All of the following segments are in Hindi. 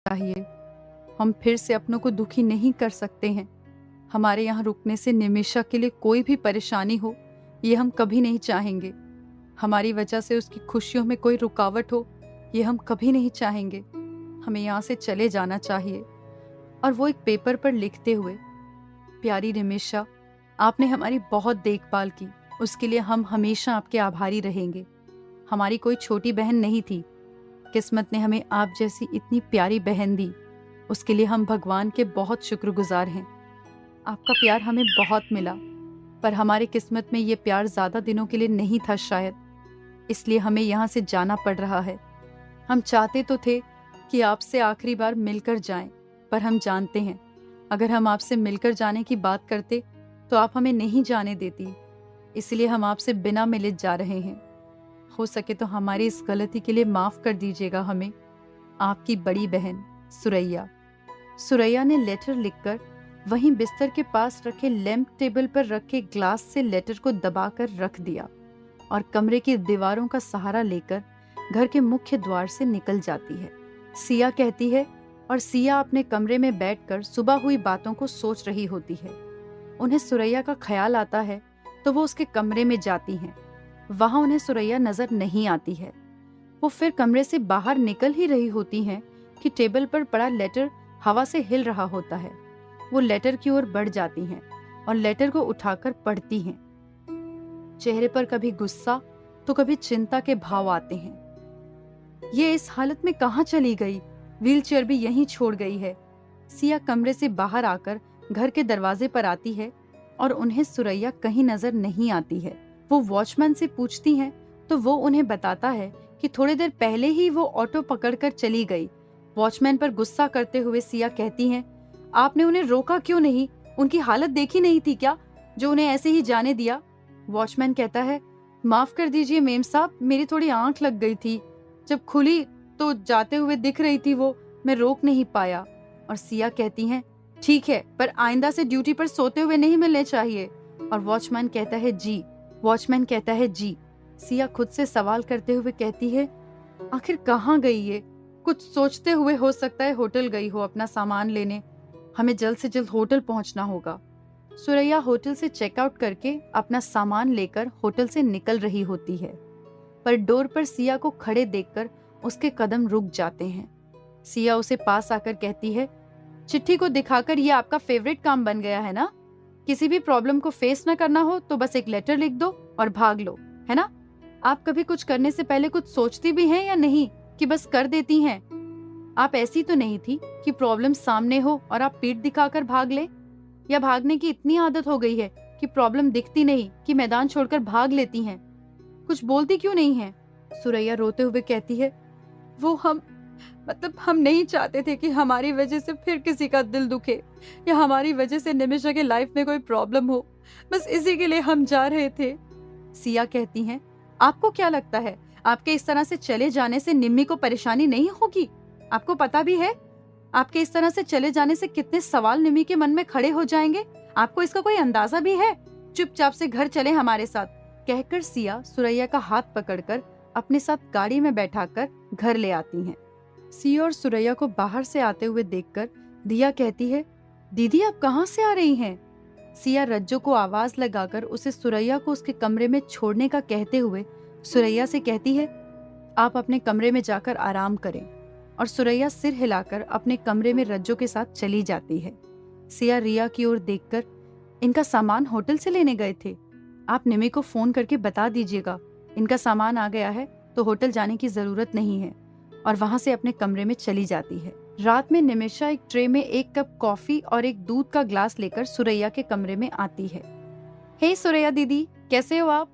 चाहिए। हम फिर से अपनों को दुखी नहीं कर सकते हैं। हमारे यहाँ रुकने से निमिषा के लिए कोई भी परेशानी हो, ये हम कभी नहीं चाहेंगे। हमारी वजह से उसकी खुशियों में कोई रुकावट हो, ये हम कभी नहीं चाहेंगे। हमें यहाँ से चले जाना चाहिए। और वो एक पेपर पर लिखते हुए, प्यारी निमिषा, आपने हमारी बहुत देखभाल की, उसके लिए हम हमेशा आपके आभारी रहेंगे। हमारी कोई छोटी बहन नहीं थी, किस्मत ने हमें आप जैसी इतनी प्यारी बहन दी, उसके लिए हम भगवान के बहुत शुक्रगुजार हैं। आपका प्यार हमें बहुत मिला, पर हमारी किस्मत में ये प्यार ज्यादा दिनों के लिए नहीं था शायद, इसलिए हमें यहाँ से जाना पड़ रहा है। हम चाहते तो थे कि आपसे आखिरी बार मिलकर जाएं, पर हम जानते हैं अगर हम आपसे मिलकर जाने की बात करते तो आप हमें नहीं जाने देती, इसलिए हम आपसे बिना मिले जा रहे हैं। हो सके तो हमारी इस गलती के लिए माफ कर दीजिएगा हमें। आपकी बड़ी बहन सुरैया। सुरैया ने लेटर लिखकर वहीं बिस्तर के पास रखे लैंप टेबल पर रखे ग्लास से लेटर को दबाकर रख दिया और कमरे की दीवारों का सहारा लेकर घर के मुख्य द्वार से निकल जाती है। सिया कहती है और सिया अपने कमरे में बैठकर सुबह हुई बातों को सोच रही होती है। उन्हें सुरैया का ख्याल आता है तो वो उसके कमरे में जाती हैं। वहां उन्हें सुरैया नजर नहीं आती है। वो फिर कमरे से बाहर निकल ही रही होती हैं कि टेबल पर पड़ा लेटर हवा से हिल रहा होता है। वो लेटर की ओर बढ़ जाती हैं और लेटर को उठाकर पढ़ती हैं। चेहरे पर कभी गुस्सा तो कभी चिंता के भाव आते हैं। ये इस हालत में कहाँ चली गई? व्हीलचेयर भी यहीं छोड़ गई है। सिया कमरे से बाहर आकर घर के दरवाजे पर आती है और उन्हें सुरैया कहीं नजर नहीं आती है। वो वॉचमैन से पूछती हैं तो वो उन्हें बताता है कि थोड़ी देर पहले ही वो ऑटो पकड़कर चली गई। वॉचमैन पर गुस्सा करते हुए सिया कहती हैं, आपने उन्हें रोका क्यों नहीं? उनकी हालत देखी नहीं थी क्या, जो उन्हें ऐसे ही जाने दिया? वॉचमैन कहता है, माफ कर दीजिए मेम साहब, मेरी थोड़ी आंख लग गई थी। जब खुली तो जाते हुए दिख रही थी वो, मैं रोक नहीं पाया। और सिया कहती हैं, ठीक है, पर आइंदा से ड्यूटी पर सोते हुए नहीं मिलने चाहिए। और वॉचमैन कहता है जी। वॉचमैन कहता है जी। सिया खुद से सवाल करते हुए कहती है, आखिर कहाँ गई ये? कुछ सोचते हुए हो सकता है होटल गई हो अपना सामान लेने। हमें जल्द से जल्द होटल पहुंचना होगा। सुरैया होटल से चेकआउट करके अपना सामान लेकर होटल से निकल रही होती है, पर डोर पर सिया को खड़े देखकर उसके कदम रुक जाते हैं। सिया उसे पास आकर कहती है, चिट्ठी को दिखाकर ये आपका फेवरेट काम बन गया है ना? किसी भी प्रॉब्लम को फेस न करना हो तो बस एक लेटर लिख दो और भाग लो, है ना? आप कभी कुछ करने से पहले कुछ सोचती भी हैं या नहीं कि बस कर देती हैं? आप ऐसी तो नहीं थी कि प्रॉब्लम सामने हो और आप पीठ दिखाकर भाग ले, या भागने की इतनी आदत हो गई है कि प्रॉब्लम दिखती नहीं कि मैदान छोड़कर भाग लेती हैं। कुछ बोलती क्यों नहीं है? सुरैया रोते हुए कहती है, वो हम नहीं चाहते थे कि हमारी वजह से फिर किसी का दिल दुखे या हमारी वजह से निमिषा के लाइफ में कोई प्रॉब्लम हो, बस इसी के लिए हम जा रहे थे। सिया कहती हैं, आपको क्या लगता है आपके इस तरह से चले जाने से निम्मी को परेशानी नहीं होगी? आपको पता भी है आपके इस तरह से चले जाने से कितने सवाल निम्मी के मन में खड़े हो जाएंगे? आपको इसका कोई अंदाजा भी है? चुपचाप से घर चले हमारे साथ। कहकर सिया सुरैया का हाथ पकड़कर अपने साथ गाड़ी में बैठाकर घर ले आती हैं। सिया और सुरैया को बाहर से आते हुए देखकर दिया कहती है, दीदी आप कहाँ से आ रही हैं? सिया रज्जो को आवाज लगाकर उसे सुरैया को उसके कमरे में छोड़ने का कहते हुए सुरैया से कहती है, आप अपने कमरे में जाकर आराम करें। और सुरैया सिर हिलाकर अपने कमरे में रज्जो के साथ चली जाती है। सिया रिया की ओर देखकर, इनका सामान होटल से लेने गए थे, आप निमी को फोन करके बता दीजिएगा इनका सामान आ गया है तो होटल जाने की जरूरत नहीं है। और वहां से अपने कमरे में चली जाती है। रात में निमिषा एक ट्रे में एक कप कॉफी और एक दूध का ग्लास लेकर सुरैया के कमरे में आती है। हे सुरैया दीदी, कैसे हो आप?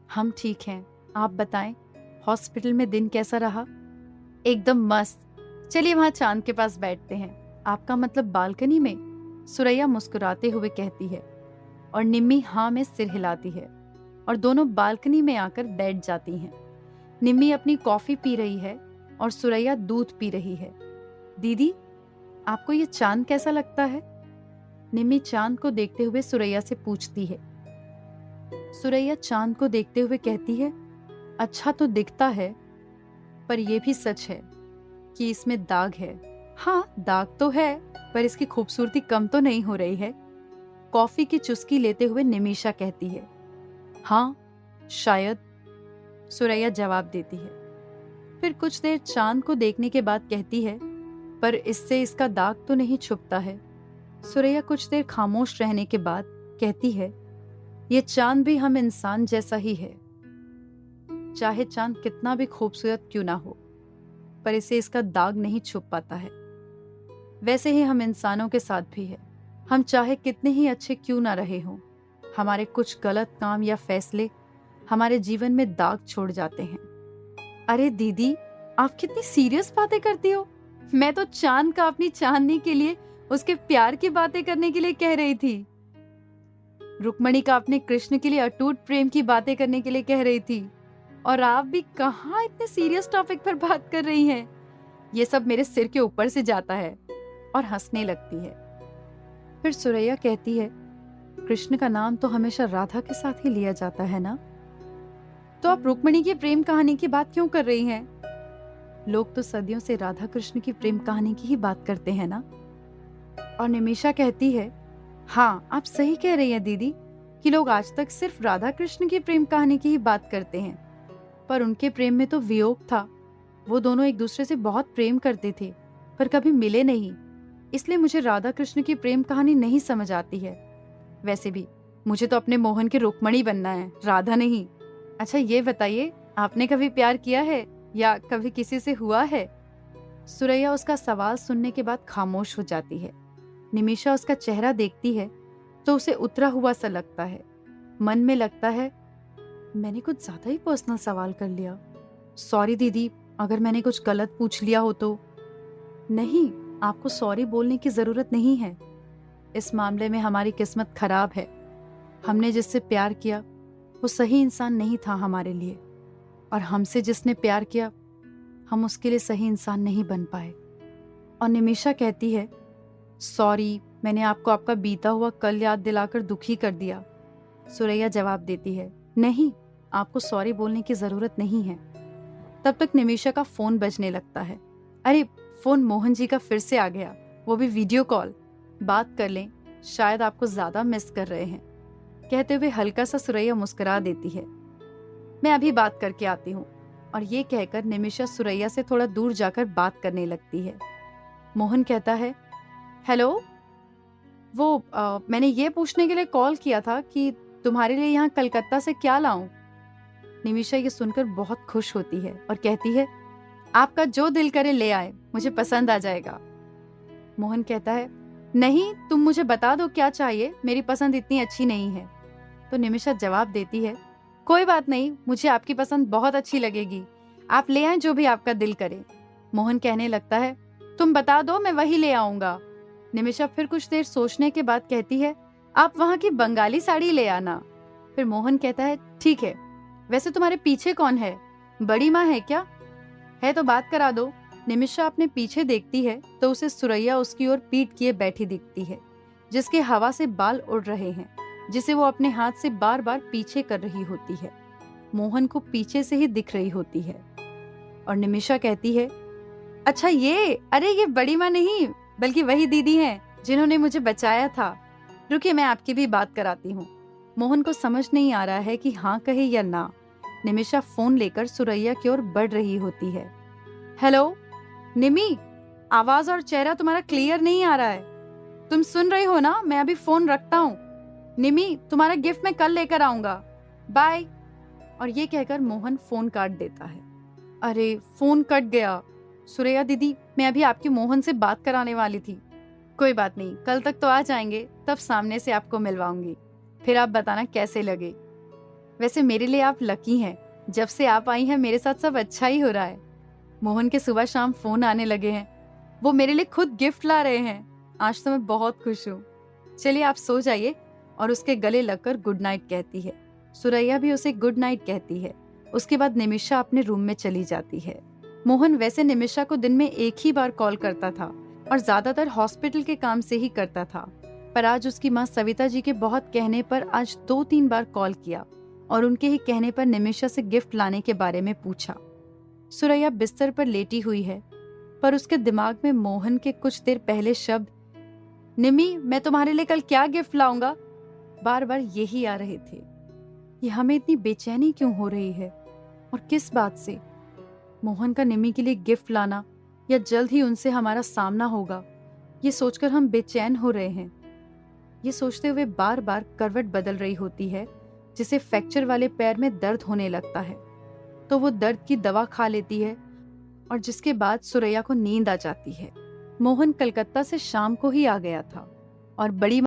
हम ठीक हैं, आप बताएं, हॉस्पिटल में दिन कैसा रहा? एकदम मस्त, चलिए वहां चांद के पास बैठते हैं। आपका मतलब बालकनी में? सुरैया मुस्कुराते हुए कहती है और निम्मी हाँ में सिर हिलाती है और दोनों बालकनी में आकर बैठ जाती हैं। निम्मी अपनी कॉफी पी रही है और सुरैया दूध पी रही है। दीदी, आपको ये चांद कैसा लगता है? निम्मी चांद को देखते हुए सुरैया से पूछती है। सुरैया चांद को देखते हुए कहती है, अच्छा तो दिखता है, पर यह भी सच है कि इसमें दाग है। हाँ, दाग तो है, पर इसकी खूबसूरती कम तो नहीं हो रही है। कॉफी की चुस्की लेते हुए निमिषा कहती है। हाँ, शायद, सुरैया जवाब देती है। फिर कुछ देर चांद को देखने के बाद कहती है, पर इससे इसका दाग तो नहीं छुपता है। सुरैया कुछ देर खामोश रहने के बाद कहती है, ये चांद भी हम इंसान जैसा ही है। चाहे चांद कितना भी खूबसूरत क्यों ना हो, पर इसे इसका दाग नहीं छुप पाता है। वैसे ही हम इंसानों के साथ भी है। हम चाहे कितने ही अच्छे क्यों ना रहे हों, हमारे कुछ गलत काम या फैसले हमारे जीवन में दाग छोड़ जाते हैं। अरे दीदी, आप कितनी सीरियस बातें करती हो। मैं तो चांद का अपनी चांदनी के लिए, उसके प्यार की बातें करने के लिए कह रही थी। रुक्मणी का अपने कृष्ण के लिए अटूट प्रेम की बातें करने के लिए कह रही थी। और आप भी कहाँ इतने सीरियस टॉपिक पर बात कर रही हैं। ये सब मेरे सिर के ऊपर से जाता है। और हंसने लगती है। फिर सुरैया कहती है, कृष्ण का नाम तो हमेशा राधा के साथ ही लिया जाता है ना, तो आप रुक्मणी की प्रेम कहानी की बात क्यों कर रही हैं? लोग तो सदियों से राधा कृष्ण की प्रेम कहानी की ही बात करते हैं ना। और निमिषा कहती है, हाँ, आप सही कह रही हैं दीदी, कि लोग आज तक सिर्फ राधा कृष्ण की प्रेम कहानी की ही बात करते हैं, पर उनके प्रेम में तो वियोग था। वो दोनों एक दूसरे से बहुत प्रेम करते थे, पर कभी मिले नहीं। इसलिए मुझे राधा कृष्ण की प्रेम कहानी नहीं समझ आती है। वैसे भी मुझे तो अपने मोहन की रुक्मणी बनना है, राधा नहीं। अच्छा ये बताइए, आपने कभी प्यार किया है या कभी किसी से हुआ है? सुरैया उसका सवाल सुनने के बाद खामोश हो जाती है। निमिषा उसका चेहरा देखती है तो उसे उतरा हुआ सा लगता है। मन में लगता है, मैंने कुछ ज्यादा ही पर्सनल सवाल कर लिया। सॉरी दीदी, अगर मैंने कुछ गलत पूछ लिया हो तो। नहीं, आपको सॉरी बोलने की जरूरत नहीं है। इस मामले में हमारी किस्मत खराब है। हमने जिससे प्यार किया वो सही इंसान नहीं था हमारे लिए, और हमसे जिसने प्यार किया हम उसके लिए सही इंसान नहीं बन पाए। और निमिषा कहती है, सॉरी, मैंने आपको आपका बीता हुआ कल याद दिलाकर दुखी कर दिया। सुरैया जवाब देती है, नहीं, आपको सॉरी बोलने की जरूरत नहीं है। तब तक निमिषा का फोन बजने लगता है। अरे, फोन मोहन जी का फिर से आ गया, वो भी वीडियो कॉल। बात कर लें, शायद आपको ज्यादा मिस कर रहे हैं। कहते हुए हल्का सा सुरैया मुस्कुरा देती है। मैं अभी बात करके आती हूँ। और ये कहकर निमिषा सुरैया से थोड़ा दूर जाकर बात करने लगती है। मोहन कहता है, हेलो, वो मैंने ये पूछने के लिए कॉल किया था कि तुम्हारे लिए यहाँ कलकत्ता से क्या लाऊं। निमिषा ये सुनकर बहुत खुश होती है और कहती है, आपका जो दिल करे ले आए, मुझे पसंद आ जाएगा। मोहन कहता है, नहीं, तुम मुझे बता दो क्या चाहिए, मेरी पसंद इतनी अच्छी नहीं है। तो निमिषा जवाब देती है, कोई बात नहीं, मुझे आपकी पसंद बहुत अच्छी लगेगी, आप ले आए जो भी आपका दिल करे। मोहन कहने लगता है, तुम बता दो, मैं वही ले आऊंगा। निमिषा फिर कुछ देर सोचने के बाद कहती है, आप वहाँ की बंगाली साड़ी ले आना। फिर मोहन कहता है, ठीक है, वैसे तुम्हारे पीछे कौन है, बड़ी माँ है क्या? है तो बात करा दो। निमिषा अपने पीछे देखती है तो उसे सुरैया उसकी ओर पीठ किए बैठी दिखती है, जिसके हवा से बाल उड़ रहे हैं, जिसे वो अपने हाथ से बार बार पीछे कर रही होती है। मोहन को पीछे से ही दिख रही होती है। और निमिषा कहती है, अच्छा अरे ये बड़ी माँ नहीं, बल्कि वही दीदी हैं जिन्होंने मुझे बचाया था। रुकिए, मैं आपकी भी बात कराती हूँ। मोहन को समझ नहीं आ रहा है कि हाँ कहे या ना। निमिषा फोन लेकर सुरैया की ओर बढ़ रही होती है। हेलो निमी, आवाज और चेहरा तुम्हारा क्लियर नहीं आ रहा है। तुम सुन रही हो ना? मैं अभी फोन रखता हूँ। निमी, तुम्हारा गिफ्ट मैं कल लेकर आऊंगा, बाय। और ये कहकर मोहन फोन काट देता है। अरे, फोन कट गया। सुरैया दीदी, मैं अभी आपकी मोहन से बात कराने वाली थी। कोई बात नहीं, कल तक तो आ जाएंगे, तब सामने से आपको मिलवाऊंगी, फिर आप बताना कैसे लगे। वैसे मेरे लिए आप लकी हैं, जब से आप आई हैं मेरे साथ सब अच्छा ही हो रहा है। मोहन के सुबह शाम फोन आने लगे हैं, वो मेरे लिए खुद गिफ्ट ला रहे हैं। आज तो मैं बहुत खुश हूँ। चलिए आप सो जाइए। और उसके गले लगकर गुड नाइट कहती है। सुरैया भी उसे गुड नाइट कहती है। उसके बाद निमिषा अपने रूम में चली जाती है। मोहन वैसे निमिषा को दिन में एक ही बार कॉल करता था और ज्यादातर हॉस्पिटल के काम से ही करता था, पर आज उसकी माँ सविता जी के बहुत कहने पर आज 2-3 बार कॉल किया और उनके ही कहने पर निमिषा से गिफ्ट लाने के बारे में पूछा। सुरैया बिस्तर पर लेटी हुई है, पर उसके दिमाग में मोहन के कुछ देर पहले शब्द निमी मैं तुम्हारे लिए कल क्या गिफ्ट लाऊंगा बार बार यही आ रहे थे। ये हमें इतनी बेचैनी क्यों हो रही है और किस बात से? मोहन का निमी के लिए गिफ्ट लाना या जल्द ही उनसे हमारा सामना होगा, ये सोचकर हम बेचैन हो रहे हैं। ये सोचते हुए बार बार करवट बदल रही होती है। जिसे फ्रैक्चर वाले पैर में दर्द होने लगता है तो वो दर्द की दवा खा लेती है और जिसके बाद सुरैया को नींद आ जाती है। मोहन कलकत्ता से शाम को ही आ गया था और बड़ी